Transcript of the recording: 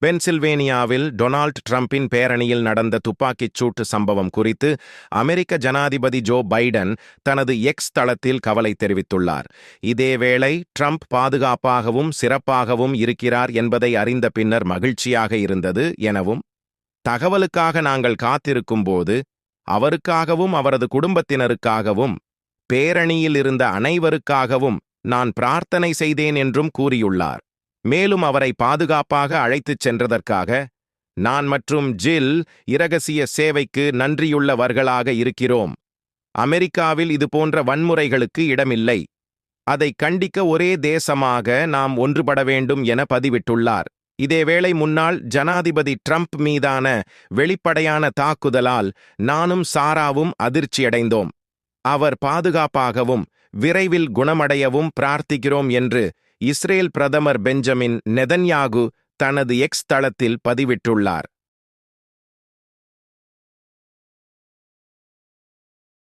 பென்சில்வேனியாவில் Donald ட்ரம்பின் பேரணியில் நடந்த துப்பாக்கிச் சூட்டு சம்பவம் குறித்து அமெரிக்க ஜனாதிபதி ஜோ பைடன் தனது எக்ஸ் தளத்தில் கவலை தெரிவித்துள்ளார். இதேவேளை ட்ரம்ப் பாதுகாப்பாகவும் சிறப்பாகவும் இருக்கிறார் என்பதை அறிந்த பின்னர் மகிழ்ச்சியாக இருந்தது எனவும், தகவலுக்காக நாங்கள் காத்திருக்கும்போது அவருக்காகவும் அவரது குடும்பத்தினருக்காகவும் பேரணியில் இருந்த அனைவருக்காகவும் நான் பிரார்த்தனை செய்தேன் என்றும் கூறியுள்ளார். மேலும் அவரை பாதுகாப்பாக அழைத்துச் சென்றதற்காக நான் மற்றும் ஜில் இரகசிய சேவைக்கு நன்றியுள்ளவர்களாக இருக்கிறோம். அமெரிக்காவில் இதுபோன்ற வன்முறைகளுக்கு இடமில்லை. அதை கண்டிக்க ஒரே தேசமாக நாம் ஒன்றுபட வேண்டும் என பதிவிட்டுள்ளார். இதேவேளை முன்னாள் ஜனாதிபதி ட்ரம்ப் மீதான வெளிப்படையான தாக்குதலால் நானும் சாராவும் அதிர்ச்சியடைந்தோம். அவர் பாதுகாப்பாகவும் விரைவில் குணமடையவும் பிரார்த்திக்கிறோம் என்று இஸ்ரேல் பிரதமர் பெஞ்சமின் நெதன்யாகு தனது எக்ஸ் தளத்தில் பதிவிட்டுள்ளார்.